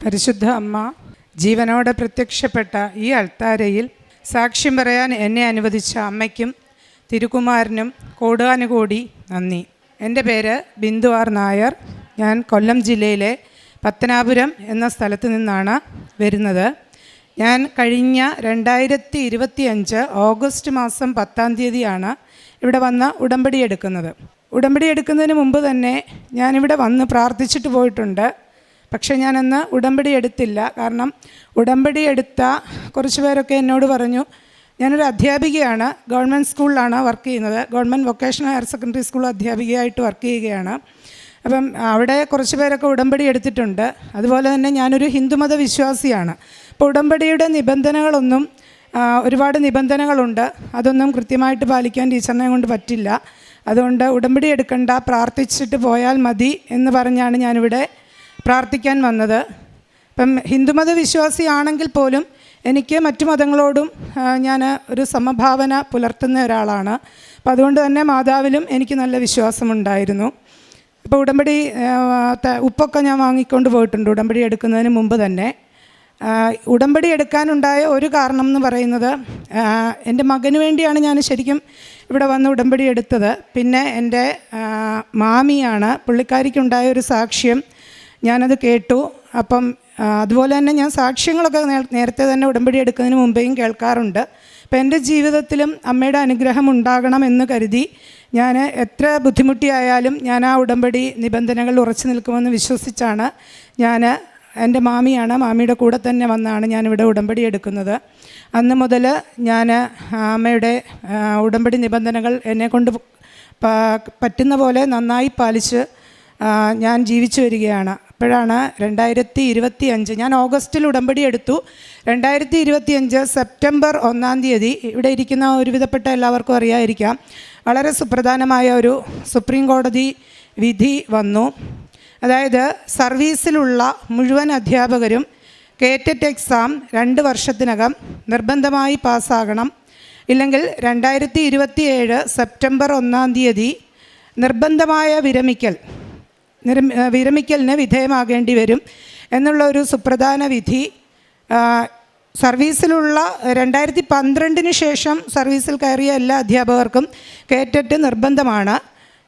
പരിശുദ്ധ അമ്മ ജീവനോടെ പ്രത്യക്ഷപ്പെട്ട ഈ അൾത്താരയിൽ സാക്ഷ്യം പറയാൻ എന്നെ അനുവദിച്ച അമ്മയ്ക്കും തിരുക്കുമാരനും കോടാനുകോടി നന്ദി. എൻ്റെ പേര് ബിന്ദു ആർ നായർ. ഞാൻ കൊല്ലം ജില്ലയിലെ പത്തനാപുരം എന്ന സ്ഥലത്ത് നിന്നാണ് വരുന്നത്. ഞാൻ കഴിഞ്ഞ 2025 ഓഗസ്റ്റ് മാസം 10-ാം തീയതിയാണ് ഇവിടെ വന്ന് ഉടമ്പടി എടുക്കുന്നത്. ഉടമ്പടി എടുക്കുന്നതിന് മുമ്പ് തന്നെ ഞാനിവിടെ വന്ന് പ്രാർത്ഥിച്ചിട്ട് പോയിട്ടുണ്ട്. പക്ഷേ ഞാനന്ന് ഉടമ്പടി എടുത്തില്ല. കാരണം ഉടമ്പടി എടുത്ത കുറച്ച് പേരൊക്കെ എന്നോട് പറഞ്ഞു, ഞാനൊരു അധ്യാപികയാണ്, ഗവൺമെൻറ് സ്കൂളിലാണ് വർക്ക് ചെയ്യുന്നത്, government vocational higher secondary school അധ്യാപികയായിട്ട് വർക്ക് ചെയ്യുകയാണ്. അപ്പം അവിടെ കുറച്ച് പേരൊക്കെ ഉടമ്പടി എടുത്തിട്ടുണ്ട്. അതുപോലെ തന്നെ ഞാനൊരു ഹിന്ദുമത വിശ്വാസിയാണ്. അപ്പോൾ ഉടമ്പടിയുടെ നിബന്ധനകളൊന്നും ഒരുപാട് നിബന്ധനകളുണ്ട്, അതൊന്നും കൃത്യമായിട്ട് പാലിക്കാൻ ടീച്ചറിനെ കൊണ്ട് പറ്റില്ല. അതുകൊണ്ട് ഉടമ്പടി എടുക്കണ്ട, പ്രാർത്ഥിച്ചിട്ട് പോയാൽ മതി എന്ന് പറഞ്ഞാണ് ഞാനിവിടെ പ്രാർത്ഥിക്കാൻ വന്നത്. ഇപ്പം ഹിന്ദുമത വിശ്വാസിയാണെങ്കിൽ പോലും എനിക്ക് മറ്റു മതങ്ങളോടും ഞാൻ ഒരു സമഭാവന പുലർത്തുന്ന ഒരാളാണ്. അപ്പം അതുകൊണ്ട് തന്നെ മാതാവിലും എനിക്ക് നല്ല വിശ്വാസമുണ്ടായിരുന്നു. ഇപ്പോൾ ഉടമ്പടി ഉപ്പൊക്കെ ഞാൻ വാങ്ങിക്കൊണ്ട് പോയിട്ടുണ്ട് ഉടമ്പടി എടുക്കുന്നതിന് മുമ്പ് തന്നെ. ഉടമ്പടി എടുക്കാനുണ്ടായ ഒരു കാരണം എന്ന് പറയുന്നത്, എൻ്റെ മകന് വേണ്ടിയാണ് ഞാൻ ശരിക്കും ഇവിടെ വന്ന് ഉടമ്പടി എടുത്തത്. പിന്നെ എൻ്റെ മാമിയാണ്, പുള്ളിക്കാരിക്കുണ്ടായ ഒരു സാക്ഷ്യം ഞാനത് കേട്ടു. അപ്പം അതുപോലെ തന്നെ ഞാൻ സാക്ഷ്യങ്ങളൊക്കെ നേരത്തെ തന്നെ ഉടമ്പടി എടുക്കുന്നതിന് മുമ്പേയും കേൾക്കാറുണ്ട്. അപ്പം എൻ്റെ ജീവിതത്തിലും അമ്മയുടെ അനുഗ്രഹം ഉണ്ടാകണമെന്ന് കരുതി ഞാൻ എത്ര ബുദ്ധിമുട്ടിയായാലും ഞാൻ ആ ഉടമ്പടി നിബന്ധനകൾ ഉറച്ചു നിൽക്കുമെന്ന് വിശ്വസിച്ചാണ് എൻ്റെ മാമിയുടെ കൂടെ തന്നെ വന്നാണ് ഞാനിവിടെ ഉടമ്പടി എടുക്കുന്നത്. അന്ന് മുതൽ ഞാൻ അമ്മയുടെ ഉടമ്പടി നിബന്ധനകൾ എന്നെക്കൊണ്ട് പറ്റുന്ന പോലെ നന്നായി പാലിച്ച് ഞാൻ ജീവിച്ചു വരികയാണ്. അപ്പോഴാണ് 2025 ഞാൻ ഓഗസ്റ്റിൽ ഉടമ്പടി എടുത്തു. 2025 സെപ്റ്റംബർ 1-ാം തീയതി ഇവിടെ ഇരിക്കുന്ന ഒരുവിധപ്പെട്ട എല്ലാവർക്കും അറിയാതിരിക്കാം, വളരെ സുപ്രധാനമായ ഒരു സുപ്രീം കോടതി വിധി വന്നു. അതായത് സർവീസിലുള്ള മുഴുവൻ അധ്യാപകരും കേറ്ററ്റ് എക്സാം 2 വർഷത്തിനകം നിർബന്ധമായി പാസ്സാകണം. ഇല്ലെങ്കിൽ 2027 സെപ്റ്റംബർ 1-ാം തീയതി നിർബന്ധമായ വിരമിക്കലിന് വിധേയമാകേണ്ടി വരും എന്നുള്ള ഒരു സുപ്രധാന വിധി. സർവീസിലുള്ള 2012 ശേഷം സർവീസിൽ കയറിയ എല്ലാ അധ്യാപകർക്കും കേറ്ററ്റ് നിർബന്ധമാണ്.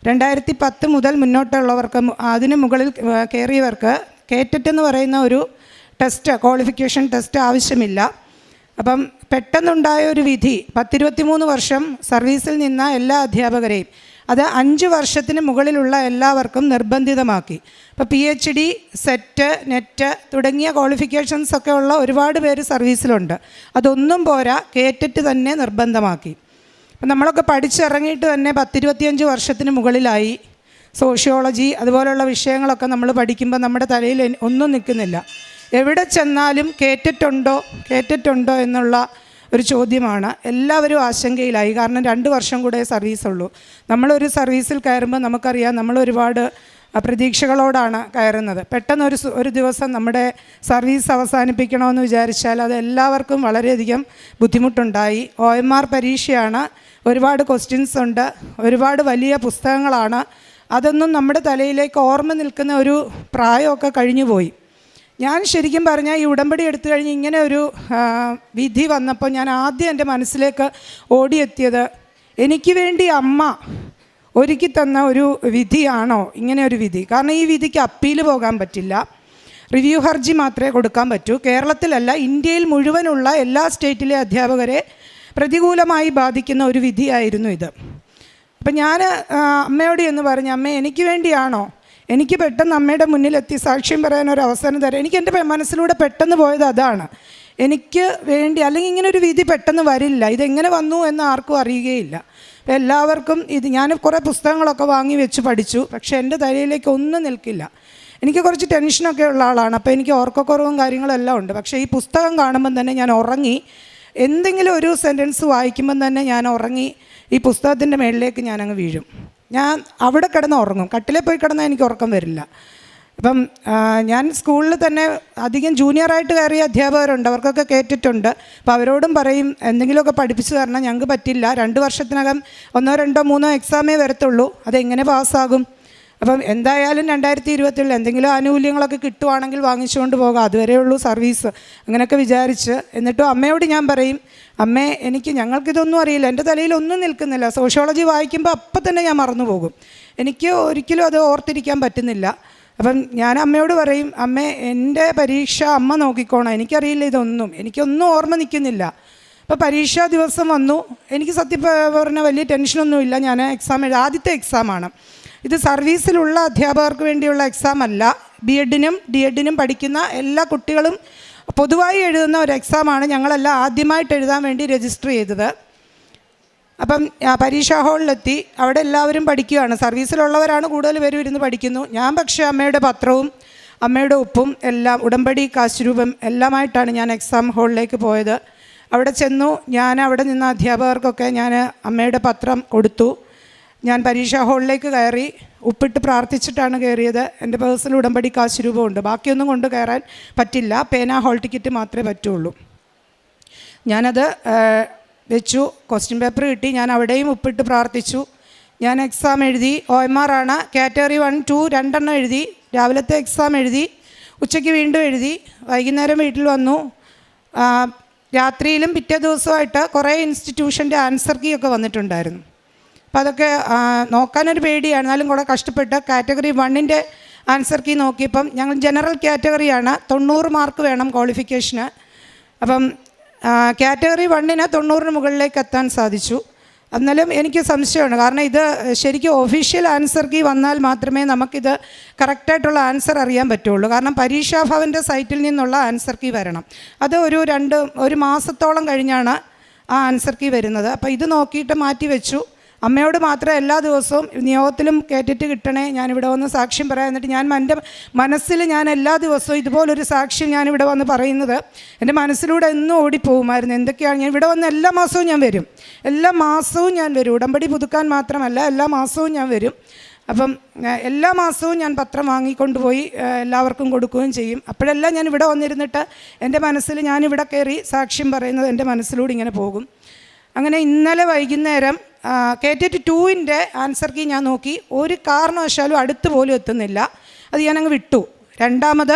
2010 മുതൽ മുന്നോട്ടുള്ളവർക്ക്, അതിന് മുകളിൽ കയറിയവർക്ക് കേറ്ററ്റ് എന്ന് പറയുന്ന ഒരു ടെസ്റ്റ്, ക്വാളിഫിക്കേഷൻ ടെസ്റ്റ് ആവശ്യമില്ല. അപ്പം പെട്ടെന്നുണ്ടായ ഒരു വിധി 10-23 വർഷം സർവീസിൽ നിന്ന എല്ലാ അധ്യാപകരെയും അത് 5 വർഷത്തിന് മുകളിലുള്ള എല്ലാവർക്കും നിർബന്ധിതമാക്കി. ഇപ്പോൾ PhD, സെറ്റ്, നെറ്റ് തുടങ്ങിയ ക്വാളിഫിക്കേഷൻസൊക്കെ ഉള്ള ഒരുപാട് പേര് സർവീസിലുണ്ട്. അതൊന്നും പോരാ, കേറ്ററ്റ് തന്നെ നിർബന്ധമാക്കി. അപ്പം നമ്മളൊക്കെ പഠിച്ചിറങ്ങിയിട്ട് തന്നെ 10-25 വർഷത്തിന് മുകളിലായി. സോഷ്യോളജി അതുപോലുള്ള വിഷയങ്ങളൊക്കെ നമ്മൾ പഠിക്കുമ്പോൾ നമ്മുടെ തലയിൽ ഒന്നും നിൽക്കുന്നില്ല. എവിടെ ചെന്നാലും കേറ്ററ്റ് ഉണ്ടോ എന്നുള്ള ഒരു ചോദ്യമാണ്. എല്ലാവരും ആശങ്കയിലായി. കാരണം 2 വർഷം കൂടെ സർവീസുള്ളൂ. നമ്മളൊരു സർവീസിൽ കയറുമ്പോൾ നമുക്കറിയാം, നമ്മൾ ഒരുപാട് പ്രതീക്ഷകളോടാണ് കയറുന്നത്. പെട്ടെന്ന് ഒരു ദിവസം നമ്മുടെ സർവീസ് അവസാനിപ്പിക്കണമെന്ന് വിചാരിച്ചാൽ അത് എല്ലാവർക്കും വളരെയധികം ബുദ്ധിമുട്ടുണ്ടായി. OMR പരീക്ഷയാണ്, ഒരുപാട് ക്വസ്റ്റ്യൻസ് ഉണ്ട്, ഒരുപാട് വലിയ പുസ്തകങ്ങളാണ്. അതൊന്നും നമ്മുടെ തലയിലേക്ക് ഓർമ്മ നിൽക്കുന്ന ഒരു പ്രായമൊക്കെ കഴിഞ്ഞുപോയി. ഞാൻ ശരിക്കും പറഞ്ഞാൽ ഈ ഉടമ്പടി എടുത്തു കഴിഞ്ഞ് ഇങ്ങനെ ഒരു വിധി വന്നപ്പോൾ ഞാൻ ആദ്യം എൻ്റെ മനസ്സിലേക്ക് ഓടിയെത്തിയത്, എനിക്ക് വേണ്ടി അമ്മ ഒരുക്കി തന്ന ഒരു വിധിയാണോ ഇങ്ങനെ ഒരു വിധി? കാരണം ഈ വിധിക്ക് അപ്പീൽ പോകാൻ പറ്റില്ല, റിവ്യൂ ഹർജി മാത്രമേ കൊടുക്കാൻ പറ്റൂ. കേരളത്തിലല്ല, ഇന്ത്യയിൽ മുഴുവനുള്ള എല്ലാ സ്റ്റേറ്റിലെ അധ്യാപകരെ പ്രതികൂലമായി ബാധിക്കുന്ന ഒരു വിധിയായിരുന്നു ഇത്. അപ്പം ഞാൻ അമ്മയോട് എന്ന് പറഞ്ഞു, അമ്മേ എനിക്ക് വേണ്ടിയാണോ? എനിക്ക് പെട്ടെന്ന് അമ്മയുടെ മുന്നിലെത്തി സാക്ഷ്യം പറയാനൊരു അവസരം തരാം. എനിക്ക് എൻ്റെ മനസ്സിലൂടെ പെട്ടെന്ന് പോയത് അതാണ്. എനിക്ക് വേണ്ടി, അല്ലെങ്കിൽ ഇങ്ങനെ ഒരു വിധി പെട്ടെന്ന് വരില്ല. ഇതെങ്ങനെ വന്നു എന്ന് ആർക്കും അറിയുകയില്ല. അപ്പോൾ എല്ലാവർക്കും ഞാൻ കുറേ പുസ്തകങ്ങളൊക്കെ വാങ്ങി വെച്ച് പഠിച്ചു, പക്ഷേ എൻ്റെ തലയിലേക്ക് ഒന്നും നിൽക്കില്ല. എനിക്ക് കുറച്ച് ടെൻഷനൊക്കെ ഉള്ള ആളാണ്, അപ്പോൾ എനിക്ക് ഓർക്കക്കുറവും കാര്യങ്ങളെല്ലാം ഉണ്ട്. പക്ഷേ ഈ പുസ്തകം കാണുമ്പം തന്നെ ഞാൻ ഉറങ്ങി. എന്തെങ്കിലും ഒരു സെൻറ്റൻസ് വായിക്കുമ്പം തന്നെ ഞാൻ ഉറങ്ങി ഈ പുസ്തകത്തിൻ്റെ മേളിലേക്ക് ഞാനങ്ങ് വീഴും. ഞാൻ അവിടെ കിടന്ന് ഉറങ്ങും. കട്ടിലെ പോയി കിടന്നാൽ എനിക്ക് ഉറക്കം വരില്ല. അപ്പം ഞാൻ സ്കൂളിൽ തന്നെ അധികം ജൂനിയറായിട്ട് കയറിയ അധ്യാപകരുണ്ട്, അവർക്കൊക്കെ കേട്ടിട്ടുണ്ട്. അപ്പോൾ അവരോടും പറയും, എന്തെങ്കിലുമൊക്കെ പഠിപ്പിച്ചു തരണം, ഞങ്ങൾക്ക് പറ്റില്ല, 2 വർഷത്തിനകം 1, 2, 3 എക്സാമേ വരത്തുള്ളൂ, അതെങ്ങനെ പാസ്സാകും? അപ്പം എന്തായാലും 2027 എന്തെങ്കിലും ആനുകൂല്യങ്ങളൊക്കെ കിട്ടുവാണെങ്കിൽ വാങ്ങിച്ചുകൊണ്ട് പോകാം, അതുവരെയുള്ളൂ സർവീസ്, അങ്ങനെയൊക്കെ വിചാരിച്ച്. എന്നിട്ടും അമ്മയോട് ഞാൻ പറയും, അമ്മേ ഞങ്ങൾക്കിതൊന്നും അറിയില്ല, എൻ്റെ തലയിൽ ഒന്നും നിൽക്കുന്നില്ല. സോഷ്യോളജി വായിക്കുമ്പോൾ അപ്പം തന്നെ ഞാൻ മറന്നു പോകും, എനിക്ക് ഒരിക്കലും അത് ഓർത്തിരിക്കാൻ പറ്റുന്നില്ല. അപ്പം ഞാൻ അമ്മയോട് പറയും, അമ്മേ എൻ്റെ പരീക്ഷ അമ്മ നോക്കിക്കോണം, എനിക്കറിയില്ല ഇതൊന്നും, എനിക്കൊന്നും ഓർമ്മ നിൽക്കുന്നില്ല. അപ്പോൾ പരീക്ഷാ ദിവസം വന്നു. എനിക്ക് സത്യം പറഞ്ഞാൽ വലിയ ടെൻഷനൊന്നുമില്ല. ഞാൻ എക്സാം ആദ്യത്തെ എക്സാമാണ് ഇത്. സർവീസിലുള്ള അധ്യാപകർക്ക് വേണ്ടിയുള്ള എക്സാം അല്ല, BEdനും DEdനും പഠിക്കുന്ന എല്ലാ കുട്ടികളും പൊതുവായി എഴുതുന്ന ഒരു എക്സാമാണ്. ഞങ്ങളെല്ലാം ആദ്യമായിട്ട് എഴുതാൻ വേണ്ടി രജിസ്റ്റർ ചെയ്തത്. അപ്പം പരീക്ഷാ ഹാളിലെത്തി, അവിടെ എല്ലാവരും പഠിക്കുകയാണ്. സർവീസിലുള്ളവരാണ് കൂടുതൽ പേരും ഇരുന്ന് പഠിക്കുന്നു. ഞാൻ പക്ഷേ അമ്മയുടെ പത്രവും അമ്മയുടെ ഒപ്പും എല്ലാം, ഉടമ്പടി കാശുരൂപം എല്ലാമായിട്ടാണ് ഞാൻ എക്സാം ഹാളിലേക്ക് പോയത്. അവിടെ ചെന്നു. ഞാൻ അവിടെ നിന്ന അധ്യാപകർക്കൊക്കെ ഞാൻ അമ്മയുടെ പത്രം കൊടുത്തു. ഞാൻ പരീക്ഷാ ഹാളിലേക്ക് കയറി. ഉപ്പിട്ട് പ്രാർത്ഥിച്ചിട്ടാണ് കയറിയത്. എൻ്റെ പേഴ്സണൽ ഉടമ്പടി കാശുരൂപമുണ്ട്, ബാക്കിയൊന്നും കൊണ്ട് കയറാൻ പറ്റില്ല, പേന ഹാൾ ടിക്കറ്റ് മാത്രമേ പറ്റുള്ളൂ. ഞാനത് വെച്ചു. ക്വസ്റ്റ്യൻ പേപ്പർ കിട്ടി. ഞാൻ അവിടെയും ഉപ്പിട്ട് പ്രാർത്ഥിച്ചു. ഞാൻ എക്സാം എഴുതി. OMR ആണ്. കാറ്റഗറി 1, 2 2 എഴുതി. രാവിലത്തെ എക്സാം എഴുതി, ഉച്ചയ്ക്ക് വീണ്ടും എഴുതി, വൈകുന്നേരം വീട്ടിൽ വന്നു. രാത്രിയിലും പിറ്റേ ദിവസമായിട്ട് കുറേ ഇൻസ്റ്റിറ്റ്യൂഷൻ്റെ ആൻസർ കീ ഒക്കെ വന്നിട്ടുണ്ടായിരുന്നു. അപ്പോൾ അതൊക്കെ നോക്കാനൊരു പേടിയാണ്, എന്നാലും കൂടെ കഷ്ടപ്പെട്ട് കാറ്റഗറി 1ൻ്റെ ആൻസർ കീ നോക്കിയപ്പം ഞങ്ങൾ ജനറൽ കാറ്റഗറിയാണ്, 90 മാർക്ക് വേണം ക്വാളിഫിക്കേഷന്. അപ്പം കാറ്റഗറി 1ന് 90 മുകളിലേക്ക് എത്താൻ സാധിച്ചു. എന്നാലും എനിക്ക് സംശയമാണ്, കാരണം ഇത് ശരിക്കും ഒഫീഷ്യൽ ആൻസർ കീ വന്നാൽ മാത്രമേ നമുക്കിത് കറക്റ്റായിട്ടുള്ള ആൻസർ അറിയാൻ പറ്റുള്ളൂ. കാരണം പരീക്ഷാഭവൻ്റെ സൈറ്റിൽ നിന്നുള്ള ആൻസർ കീ വരണം. അത് ഒരു മാസത്തോളം കഴിഞ്ഞാണ് ആ ആൻസർ കീ വരുന്നത്. അപ്പോൾ ഇത് നോക്കിയിട്ട് മാറ്റി വെച്ചു. അമ്മയോട് മാത്രം എല്ലാ ദിവസവും നിയോഗത്തിലും കേട്ടിട്ട് കിട്ടണേ, ഞാനിവിടെ വന്ന് സാക്ഷ്യം പറയാം. എന്നിട്ട് എൻ്റെ മനസ്സിൽ ഞാൻ എല്ലാ ദിവസവും ഇതുപോലൊരു സാക്ഷ്യം ഞാനിവിടെ വന്ന് പറയുന്നത് എൻ്റെ മനസ്സിലൂടെ എന്നും ഓടിപ്പോകുമായിരുന്നു. എന്തൊക്കെയാണ്, ഞാൻ ഇവിടെ വന്ന് എല്ലാ മാസവും ഞാൻ വരും, ഉടമ്പടി പുതുക്കാൻ മാത്രമല്ല എല്ലാ മാസവും ഞാൻ വരും. അപ്പം എല്ലാ മാസവും ഞാൻ പത്രം വാങ്ങിക്കൊണ്ടുപോയി എല്ലാവർക്കും കൊടുക്കുകയും ചെയ്യും. അപ്പോഴെല്ലാം ഞാൻ ഇവിടെ വന്നിരുന്നിട്ട് എൻ്റെ മനസ്സിൽ ഞാനിവിടെ കയറി സാക്ഷ്യം പറയുന്നത് എൻ്റെ മനസ്സിലൂടെ ഇങ്ങനെ പോകും. അങ്ങനെ ഇന്നലെ വൈകുന്നേരം കേറ്ററ്റ് 2ൻ്റെ ആൻസർ കീ ഞാൻ നോക്കി, ഒരു കാരണവശാലും അടുത്ത് പോലും എത്തുന്നില്ല. അത് ഞാനങ്ങ് വിട്ടു. രണ്ടാമത്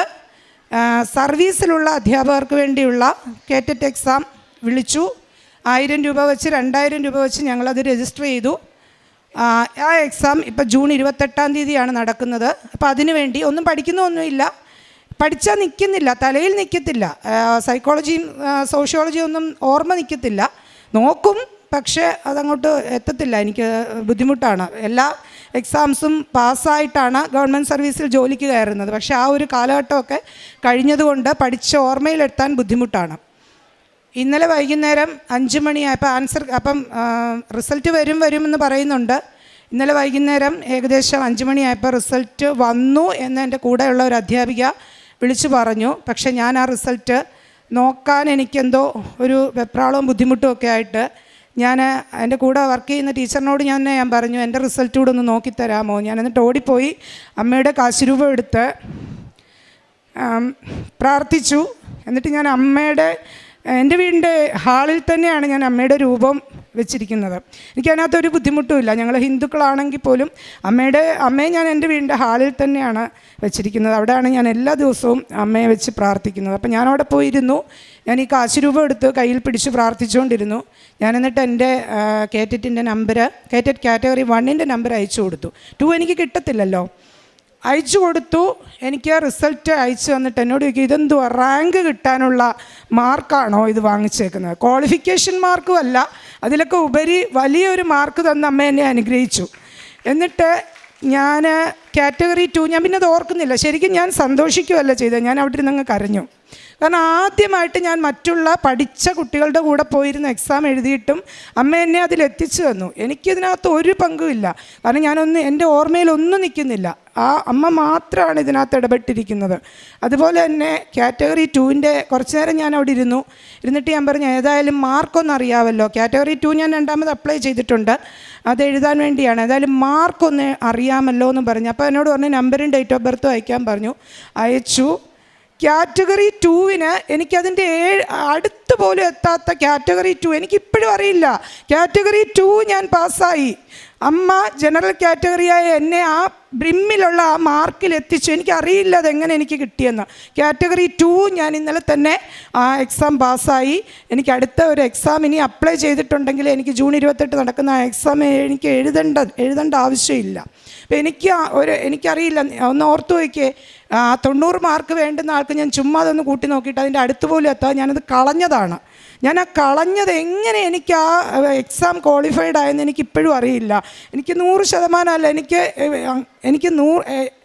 സർവീസിലുള്ള അധ്യാപകർക്ക് വേണ്ടിയുള്ള കേറ്ററ്റ് എക്സാം വിളിച്ചു. 1000 രൂപ വെച്ച് 2000 രൂപ വെച്ച് ഞങ്ങളത് രജിസ്റ്റർ ചെയ്തു. ആ എക്സാം ഇപ്പോൾ ജൂൺ 28-ാം തീയതിയാണ് നടക്കുന്നത്. അപ്പോൾ അതിനു വേണ്ടി ഒന്നും പഠിക്കുന്നൊന്നുമില്ല, പഠിച്ചാൽ നിൽക്കുന്നില്ല, തലയിൽ നിൽക്കത്തില്ല. സൈക്കോളജിയും സോഷ്യോളജിയും ഒന്നും ഓർമ്മ നിൽക്കത്തില്ല, നോക്കും പക്ഷേ അതങ്ങോട്ട് എത്തത്തില്ല. എനിക്ക് ബുദ്ധിമുട്ടാണ്. എല്ലാ എക്സാംസും പാസ്സായിട്ടാണ് ഗവൺമെൻറ് സർവീസിൽ ജോലിക്ക് കയറുന്നത്. പക്ഷേ ആ ഒരു കാലഘട്ടമൊക്കെ കഴിഞ്ഞതുകൊണ്ട് പഠിച്ച ഓർമ്മയിലെത്താൻ ബുദ്ധിമുട്ടാണ്. ഇന്നലെ വൈകുന്നേരം 5 മണിയായപ്പോൾ റിസൾട്ട് വരുമെന്ന് പറയുന്നുണ്ട്. ഇന്നലെ വൈകുന്നേരം ഏകദേശം 5 മണിയായപ്പോൾ റിസൾട്ട് വന്നു എന്ന് എൻ്റെ കൂടെയുള്ള ഒരു അധ്യാപിക വിളിച്ചു പറഞ്ഞു. പക്ഷേ ഞാൻ ആ റിസൾട്ട് നോക്കാൻ എനിക്കെന്തോ ഒരു വെപ്രാളവും ബുദ്ധിമുട്ടും ഒക്കെ ആയിട്ട് ഞാൻ എൻ്റെ കൂടെ വർക്ക് ചെയ്യുന്ന ടീച്ചറിനോട് ഞാൻ പറഞ്ഞു, എൻ്റെ റിസൾട്ട് കൂടെ ഒന്ന് നോക്കിത്തരാമോ. ഞാൻ എന്നിട്ട് ഓടിപ്പോയി അമ്മയുടെ കാശുരൂപം എടുത്ത് പ്രാർത്ഥിച്ചു. എന്നിട്ട് ഞാൻ എൻ്റെ വീടിൻ്റെ ഹാളിൽ തന്നെയാണ് ഞാൻ അമ്മയുടെ രൂപം വെച്ചിരിക്കുന്നത്. എനിക്കതിനകത്തൊരു ബുദ്ധിമുട്ടുമില്ല. ഞങ്ങൾ ഹിന്ദുക്കളാണെങ്കിൽ പോലും അമ്മയെ ഞാൻ എൻ്റെ വീടിൻ്റെ ഹാളിൽ തന്നെയാണ് വെച്ചിരിക്കുന്നത്. അവിടെയാണ് ഞാൻ എല്ലാ ദിവസവും അമ്മയെ വെച്ച് പ്രാർത്ഥിക്കുന്നത്. അപ്പോൾ ഞാനവിടെ പോയിരുന്നു. ഞാൻ ഈ കാശുരൂപം എടുത്ത് കയ്യിൽ പിടിച്ച് പ്രാർത്ഥിച്ചുകൊണ്ടിരുന്നു. ഞാൻ എന്നിട്ട് എൻ്റെ കേറ്ററ്റിൻ്റെ നമ്പർ, കേറ്ററ്റ് കാറ്റഗറി 1ൻ്റെ നമ്പർ അയച്ചു കൊടുത്തു. 2 എനിക്ക് കിട്ടത്തില്ലല്ലോ, അയച്ചു കൊടുത്തു. എനിക്ക് റിസൾട്ട് അയച്ചു വന്നിട്ട് എന്നോട് ചോദിക്കും, ഇതെന്തുവാ റാങ്ക് കിട്ടാനുള്ള മാർക്കാണോ ഇത് വാങ്ങിച്ചേക്കുന്നത്? ക്വാളിഫിക്കേഷൻ മാർക്കും അല്ല, അതിലൊക്കെ ഉപരി വലിയൊരു മാർക്ക് തന്ന് അമ്മ എന്നെ അനുഗ്രഹിച്ചു. എന്നിട്ട് ഞാൻ കാറ്റഗറി 2, ഞാൻ പിന്നെ അത് ഓർക്കുന്നില്ല, ശരിക്കും ഞാൻ സന്തോഷിക്കുകയല്ല ചെയ്തത്, ഞാൻ അവിടെ ഇരുന്ന് അങ്ങ് കരഞ്ഞു. കാരണം ആദ്യമായിട്ട് ഞാൻ മറ്റുള്ള പഠിച്ച കുട്ടികളുടെ കൂടെ പോയിരുന്ന എക്സാം എഴുതിയിട്ടും അമ്മ എന്നെ അതിലെത്തിച്ചു തന്നു. എനിക്കിതിനകത്ത് ഒരു പങ്കുമില്ല, കാരണം എൻ്റെ ഓർമ്മയിലൊന്നും നിൽക്കുന്നില്ല. ആ അമ്മ മാത്രമാണ് ഇതിനകത്ത് ഇടപെട്ടിരിക്കുന്നത്. അതുപോലെ തന്നെ കാറ്റഗറി 2ൻ്റെ കുറച്ച് നേരം ഞാൻ അവിടെ ഇരുന്നിട്ട് ഞാൻ പറഞ്ഞു, ഏതായാലും മാർക്കൊന്നും അറിയാമല്ലോ, കാറ്റഗറി 2 ഞാൻ 2ാമത് അപ്ലൈ ചെയ്തിട്ടുണ്ട്, അത് എഴുതാൻ വേണ്ടിയാണ്, ഏതായാലും മാർക്കൊന്ന് അറിയാമല്ലോ എന്ന് പറഞ്ഞു. അപ്പോൾ എന്നോട് പറഞ്ഞു നമ്പറും ഡേറ്റ് ഓഫ് ബർത്തും അയക്കാൻ പറഞ്ഞു. അയച്ചു. കാറ്റഗറി 2വിന് എനിക്കതിൻ്റെ അടുത്ത് പോലും എത്താത്ത കാറ്റഗറി 2 എനിക്കിപ്പോഴും അറിയില്ല. കാറ്റഗറി 2 ഞാൻ പാസ്സായി. അമ്മ ജനറൽ കാറ്റഗറിയായ എന്നെ ആ ബ്രിമ്മിലുള്ള ആ മാർക്കിൽ എത്തിച്ചു. എനിക്കറിയില്ല അതെങ്ങനെ എനിക്ക് കിട്ടിയെന്ന്. കാറ്റഗറി 2 ഞാൻ ഇന്നലെ തന്നെ ആ എക്സാം പാസ്സായി. എനിക്ക് അടുത്ത ഒരു എക്സാം ഇനി അപ്ലൈ ചെയ്തിട്ടുണ്ടെങ്കിൽ എനിക്ക് ജൂൺ 28 നടക്കുന്ന ആ എക്സാം എനിക്ക് എഴുതേണ്ട ആവശ്യമില്ല. അപ്പോൾ എനിക്കറിയില്ല. ഒന്ന് ഓർത്ത് വയ്ക്കേ, 90 മാർക്ക് വേണ്ടുന്ന ആൾക്ക് ഞാൻ ചുമ്മാ അതൊന്ന് കൂട്ടി നോക്കിയിട്ട് അതിൻ്റെ അടുത്ത് പോലും എത്താതെ ഞാനത് കളഞ്ഞതാണ്. ഞാൻ ആ കളഞ്ഞത് എങ്ങനെ എനിക്ക് ആ എക്സാം ക്വാളിഫൈഡ് ആയെന്ന് എനിക്കിപ്പോഴും അറിയില്ല. എനിക്ക് 100% അല്ല,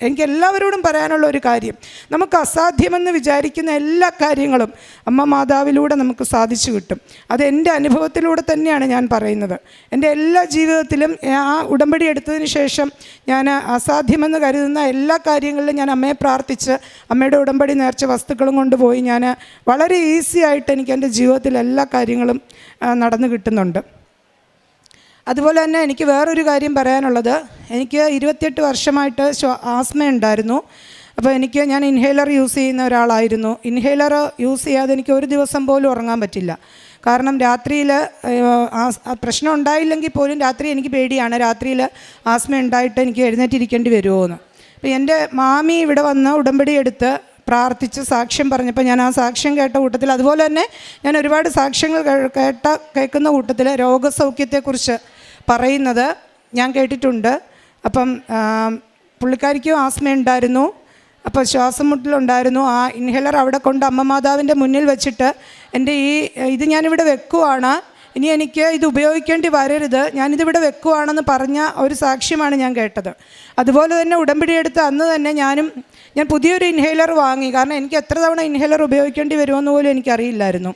എനിക്ക് എല്ലാവരോടും പറയാനുള്ള ഒരു കാര്യം, നമുക്ക് അസാധ്യമെന്ന് വിചാരിക്കുന്ന എല്ലാ കാര്യങ്ങളും അമ്മ മാതാവിലൂടെ നമുക്ക് സാധിച്ചു കിട്ടും. അത് എൻ്റെ അനുഭവത്തിലൂടെ തന്നെയാണ് ഞാൻ പറയുന്നത്. എൻ്റെ എല്ലാ ജീവിതത്തിലും ആ ഉടമ്പടി എടുത്തതിന് ശേഷം ഞാൻ അസാധ്യമെന്ന് കരുതുന്ന എല്ലാ കാര്യങ്ങളിലും ഞാൻ അമ്മയെ പ്രാർത്ഥിച്ച് അമ്മയുടെ ഉടമ്പടി നേർച്ച വസ്തുക്കളും കൊണ്ടുപോയി ഞാൻ വളരെ ഈസി ആയിട്ട് എനിക്ക് എൻ്റെ ജീവിതത്തിൽ എല്ലാ കാര്യങ്ങളും നടന്നു കിട്ടുന്നുണ്ട്. അതുപോലെ തന്നെ എനിക്ക് വേറൊരു കാര്യം പറയാനുള്ളത്, എനിക്ക് 28 വർഷമായിട്ട് ആസ്മ ഉണ്ടായിരുന്നു. അപ്പോൾ ഞാൻ ഇൻഹേലർ യൂസ് ചെയ്യുന്ന ഒരാളായിരുന്നു. ഇൻഹേലർ യൂസ് ചെയ്യാതെ എനിക്ക് ഒരു ദിവസം പോലും ഉറങ്ങാൻ പറ്റില്ല. കാരണം രാത്രിയിൽ പ്രശ്നം ഉണ്ടായില്ലെങ്കിൽ പോലും രാത്രി എനിക്ക് പേടിയാണ്, രാത്രിയിൽ ആസ്മ ഉണ്ടായിട്ട് എനിക്ക് എഴുന്നേറ്റിരിക്കേണ്ടി വരുമോ എന്ന്. അപ്പോൾ എൻ്റെ മാമി ഇവിടെ വന്ന് ഉടമ്പടി എടുത്ത് പ്രാർത്ഥിച്ച് സാക്ഷ്യം പറഞ്ഞപ്പോൾ ഞാൻ ആ സാക്ഷ്യം കേട്ട കൂട്ടത്തിൽ, അതുപോലെ തന്നെ ഞാൻ ഒരുപാട് സാക്ഷ്യങ്ങൾ കേൾക്കുന്ന കൂട്ടത്തിൽ രോഗസൗഖ്യത്തെക്കുറിച്ച് പറയുന്നത് ഞാൻ കേട്ടിട്ടുണ്ട്. അപ്പം പുള്ളിക്കാരിക്കും ആസ്മ ഉണ്ടായിരുന്നു. അപ്പോൾ ശ്വാസം മുട്ടലുണ്ടായിരുന്നു. ആ ഇൻഹേലർ അവിടെ കൊണ്ട് അമ്മ മാതാവിൻ്റെ മുന്നിൽ വെച്ചിട്ട് എൻ്റെ ഇത് ഞാനിവിടെ വെക്കുവാണ്, ഇനി എനിക്ക് ഇത് ഉപയോഗിക്കേണ്ടി വരരുത്, ഞാനിതിവിടെ വെക്കുവാണെന്ന് പറഞ്ഞ ഒരു സാക്ഷ്യമാണ് ഞാൻ കേട്ടത്. അതുപോലെ തന്നെ ഉടമ്പടി എടുത്ത് അന്ന് തന്നെ ഞാൻ പുതിയൊരു ഇൻഹേലർ വാങ്ങി. കാരണം എനിക്ക് എത്ര തവണ ഇൻഹേലർ ഉപയോഗിക്കേണ്ടി വരുമെന്ന് പോലും എനിക്കറിയില്ലായിരുന്നു.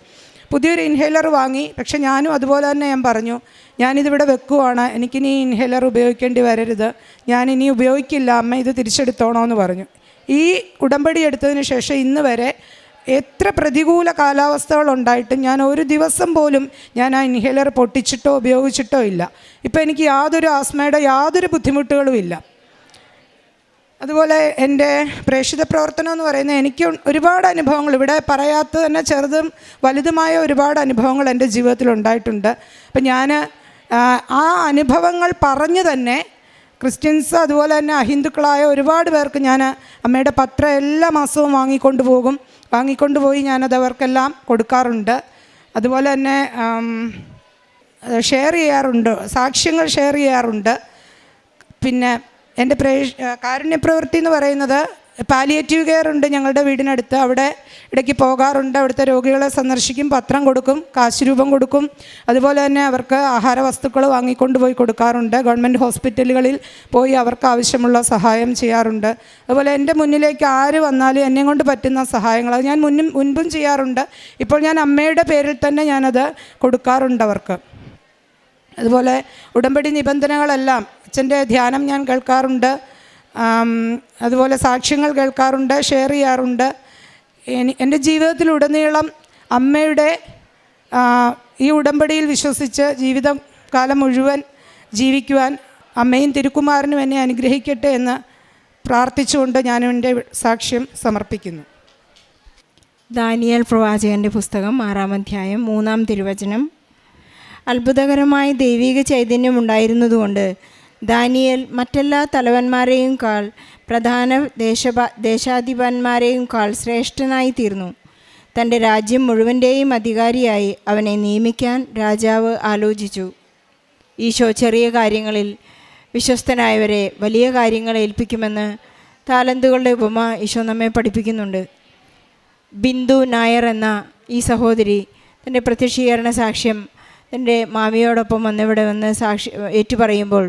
പുതിയൊരു ഇൻഹേലർ വാങ്ങി. പക്ഷെ ഞാനും അതുപോലെ തന്നെ ഞാൻ പറഞ്ഞു, ഞാനിതിവിടെ വെക്കുവാണ്, എനിക്കിനി ഇൻഹേലർ ഉപയോഗിക്കേണ്ടി വരരുത്, ഞാനിനി ഉപയോഗിക്കില്ല, അമ്മ ഇത് തിരിച്ചെടുത്തോണോ എന്ന് പറഞ്ഞു. ഈ ഉടമ്പടി എടുത്തതിന് ശേഷം ഇന്ന് വരെ എത്ര പ്രതികൂല കാലാവസ്ഥകളുണ്ടായിട്ടും ഞാൻ ഒരു ദിവസം പോലും ഞാൻ ആ ഇൻഹേലർ പൊട്ടിച്ചിട്ടോ ഉപയോഗിച്ചിട്ടോ ഇല്ല. ഇപ്പോൾ എനിക്ക് ആസ്മയുടെ യാതൊരു ബുദ്ധിമുട്ടുകളും ഇല്ല. അതുപോലെ എൻ്റെ പ്രേക്ഷിത പ്രവർത്തനം എന്ന് പറയുന്നത്, എനിക്ക് ഒരുപാട് അനുഭവങ്ങൾ, ഇവിടെ പറയാത്ത തന്നെ ചെറുതും വലുതുമായ ഒരുപാട് അനുഭവങ്ങൾ എൻ്റെ ജീവിതത്തിൽ ഉണ്ടായിട്ടുണ്ട്. അപ്പം ഞാൻ ആ അനുഭവങ്ങൾ പറഞ്ഞു തന്നെ ക്രിസ്ത്യൻസ് അതുപോലെ തന്നെ അഹിന്ദുക്കളായ ഒരുപാട് പേർക്ക് ഞാൻ അമ്മയുടെ പത്രം എല്ലാ മാസവും വാങ്ങിക്കൊണ്ടുപോയി ഞാനത് അവർക്കെല്ലാം കൊടുക്കാറുണ്ട്. അതുപോലെ തന്നെ ഷെയർ ചെയ്യാറുണ്ട്, സാക്ഷ്യങ്ങൾ ഷെയർ ചെയ്യാറുണ്ട്. പിന്നെ എൻ്റെ കാരുണ്യപ്രവൃത്തി എന്ന് പറയുന്നത് പാലിയേറ്റീവ് കെയർ ഉണ്ട് ഞങ്ങളുടെ വീടിനടുത്ത്, അവിടെ ഇടയ്ക്ക് പോകാറുണ്ട്. അവിടുത്തെ രോഗികളെ സന്ദർശിക്കും, പത്രം കൊടുക്കും, കാശ് രൂപം കൊടുക്കും. അതുപോലെ തന്നെ അവർക്ക് ആഹാര വസ്തുക്കൾ വാങ്ങിക്കൊണ്ടുപോയി കൊടുക്കാറുണ്ട്. ഗവൺമെൻറ് ഹോസ്പിറ്റലുകളിൽ പോയി അവർക്ക് ആവശ്യമുള്ള സഹായം ചെയ്യാറുണ്ട്. അതുപോലെ എൻ്റെ മുന്നിലേക്ക് ആര് വന്നാലും എന്നെ കൊണ്ട് പറ്റുന്ന സഹായങ്ങൾ അത് ഞാൻ മുൻപും ചെയ്യാറുണ്ട്. ഇപ്പോൾ ഞാൻ അമ്മയുടെ പേരിൽ തന്നെ ഞാനത് കൊടുക്കാറുണ്ട് അവർക്ക്. അതുപോലെ ഉടമ്പടി നിബന്ധനകളെല്ലാം അച്ഛൻ്റെ ധ്യാനം ഞാൻ കേൾക്കാറുണ്ട്. അതുപോലെ സാക്ഷ്യങ്ങൾ കേൾക്കാറുണ്ട്, ഷെയർ ചെയ്യാറുണ്ട്. എൻ്റെ ജീവിതത്തിലുടനീളം അമ്മയുടെ ഈ ഉടമ്പടിയിൽ വിശ്വസിച്ച് ജീവിതകാലം മുഴുവൻ ജീവിക്കുവാൻ അമ്മയും തിരുക്കുമാരനും എന്നെ അനുഗ്രഹിക്കട്ടെ എന്ന് പ്രാർത്ഥിച്ചുകൊണ്ട് ഞാൻ എൻ്റെ സാക്ഷ്യം സമർപ്പിക്കുന്നു. ദാനിയേൽ പ്രവാചകൻ്റെ പുസ്തകം 6-ാം അധ്യായം 3-ാം തിരുവചനം. അത്ഭുതകരമായ ദൈവിക ചൈതന്യം ഉണ്ടായിരുന്നതുകൊണ്ട് ദാനിയേൽ മറ്റെല്ലാ തലവന്മാരെയും കാൾ പ്രധാന ദേശാധിപന്മാരെയും കാൾ ശ്രേഷ്ഠനായി തീർന്നു. തൻ്റെ രാജ്യം മുഴുവൻ്റെയും അധികാരിയായി അവനെ നിയമിക്കാൻ രാജാവ് ആലോചിച്ചു. ഈശോ ചെറിയ കാര്യങ്ങളിൽ വിശ്വസ്തനായവരെ വലിയ കാര്യങ്ങൾ ഏൽപ്പിക്കുമെന്ന് താലന്തുകളുടെ ഉപമ ഈശോ നമ്മെ പഠിപ്പിക്കുന്നുണ്ട്. ബിന്ദു നായർ എന്ന ഈ സഹോദരി തൻ്റെ പ്രത്യക്ഷീകരണ സാക്ഷ്യം തൻ്റെ മാമിയോടൊപ്പം വന്നിവിടെ വന്ന് ഏറ്റുപറയുമ്പോൾ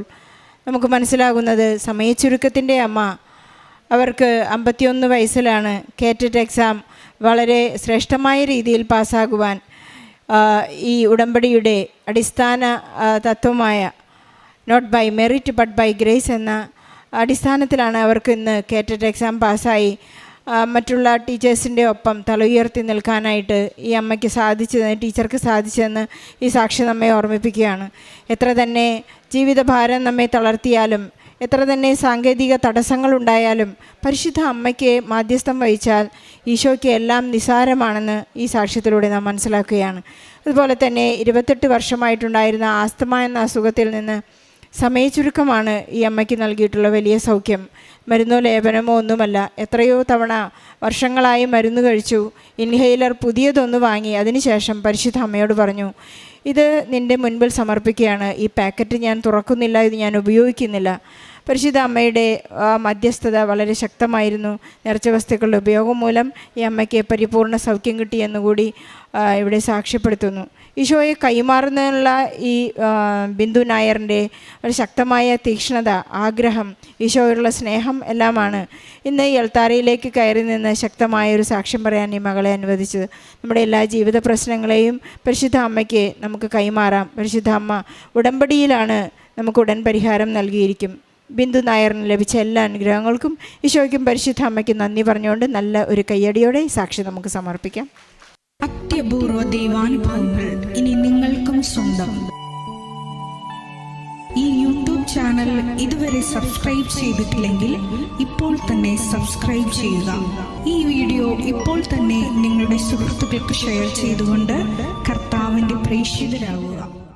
നമുക്ക് മനസ്സിലാകുന്നത്, സമയച്ചുരുക്കത്തിൻ്റെ അമ്മ, അവർക്ക് 51 വയസ്സിലാണ് കേറ്ററ്റ് എക്സാം വളരെ ശ്രേഷ്ഠമായ രീതിയിൽ പാസ്സാകുവാൻ ഈ ഉടമ്പടിയുടെ അടിസ്ഥാന തത്വമായ not by merit but by grace എന്ന അടിസ്ഥാനത്തിലാണ് അവർക്ക് ഇന്ന് കേറ്ററ്റ് എക്സാം പാസ്സായി മറ്റുള്ള ടീച്ചേഴ്സിൻ്റെ ഒപ്പം തല ഉയർത്തി നിൽക്കാനായിട്ട് ഈ അമ്മയ്ക്ക് സാധിച്ചതെന്ന്, ടീച്ചർക്ക് സാധിച്ചതെന്ന് ഈ സാക്ഷി നമ്മെ ഓർമ്മിപ്പിക്കുകയാണ്. എത്ര തന്നെ ജീവിതഭാരം നമ്മെ തളർത്തിയാലും, എത്ര തന്നെ സാങ്കേതിക തടസ്സങ്ങളുണ്ടായാലും പരിശുദ്ധ അമ്മയ്ക്ക് മാധ്യസ്ഥം വഹിച്ചാൽ ഈശോയ്ക്ക് എല്ലാം നിസ്സാരമാണെന്ന് ഈ സാക്ഷ്യത്തിലൂടെ നാം മനസ്സിലാക്കുകയാണ്. അതുപോലെ തന്നെ 28 വർഷമായിട്ടുണ്ടായിരുന്ന ആസ്തമ എന്ന അസുഖത്തിൽ നിന്ന് സമയച്ചുരുക്കമാണ് ഈ അമ്മയ്ക്ക് നൽകിയിട്ടുള്ള വലിയ സൗഖ്യം. മരുന്നോ ലേപനമോ ഒന്നുമല്ല. എത്രയോ തവണ വർഷങ്ങളായി മരുന്ന് കഴിച്ചു. ഇൻഹെയിലർ പുതിയതൊന്ന് വാങ്ങി. അതിനുശേഷം പരിശുദ്ധ അമ്മയോട് പറഞ്ഞു, ഇത് നിൻ്റെ മുൻപിൽ സമർപ്പിക്കുകയാണ്. ഈ പാക്കറ്റ് ഞാൻ തുറക്കുന്നില്ല, ഇത് ഞാൻ ഉപയോഗിക്കുന്നില്ല. പരിശുദ്ധ അമ്മയുടെ മധ്യസ്ഥത വളരെ ശക്തമായിരുന്നു. നേർച്ച വസ്തുക്കളുടെ ഉപയോഗം മൂലം ഈ അമ്മയ്ക്ക് പരിപൂർണ്ണ സൗഖ്യം കിട്ടിയെന്നുകൂടി ഇവിടെ സാക്ഷ്യപ്പെടുത്തുന്നു. ഈശോയെ കൈമാറുന്നതിനുള്ള ഈ ബിന്ദു നായറിൻ്റെ ഒരു ശക്തമായ തീക്ഷ്ണത, ആഗ്രഹം, ഈശോയോടുള്ള സ്നേഹം എല്ലാമാണ് ഇന്ന് ഈ അൾത്താരയിലേക്ക് കയറി നിന്ന് ശക്തമായൊരു സാക്ഷ്യം പറയാൻ ഈ മകളെ അനുവദിച്ചത്. നമ്മുടെ എല്ലാ ജീവിത പ്രശ്നങ്ങളെയും പരിശുദ്ധ അമ്മയ്ക്ക് നമുക്ക് കൈമാറാം. പരിശുദ്ധ അമ്മ ഉടമ്പടിയിലാണ് നമുക്ക് ഉടൻ പരിഹാരം നൽകിയിരിക്കും. ബിന്ദു നായറിന് ലഭിച്ച എല്ലാ അനുഗ്രഹങ്ങൾക്കും ഈശോയ്ക്കും പരിശുദ്ധ അമ്മയ്ക്കും നന്ദി പറഞ്ഞുകൊണ്ട് നല്ല ഒരു കയ്യടിയോടെ സാക്ഷി നമുക്ക് സമർപ്പിക്കാം. അത്യപൂർവ ദൈവാനുഭവങ്ങൾ ഇനി നിങ്ങൾക്കും സ്വന്തം. ഈ യൂട്യൂബ് ചാനൽ ഇതുവരെ സബ്സ്ക്രൈബ് ചെയ്തിട്ടില്ലെങ്കിൽ ഇപ്പോൾ തന്നെ സബ്സ്ക്രൈബ് ചെയ്യുക. ഈ വീഡിയോ ഇപ്പോൾ തന്നെ നിങ്ങളുടെ സുഹൃത്തുക്കൾക്ക് ഷെയർ ചെയ്തുകൊണ്ട് കർത്താവിൻ്റെ പ്രേക്ഷിതരാകുക.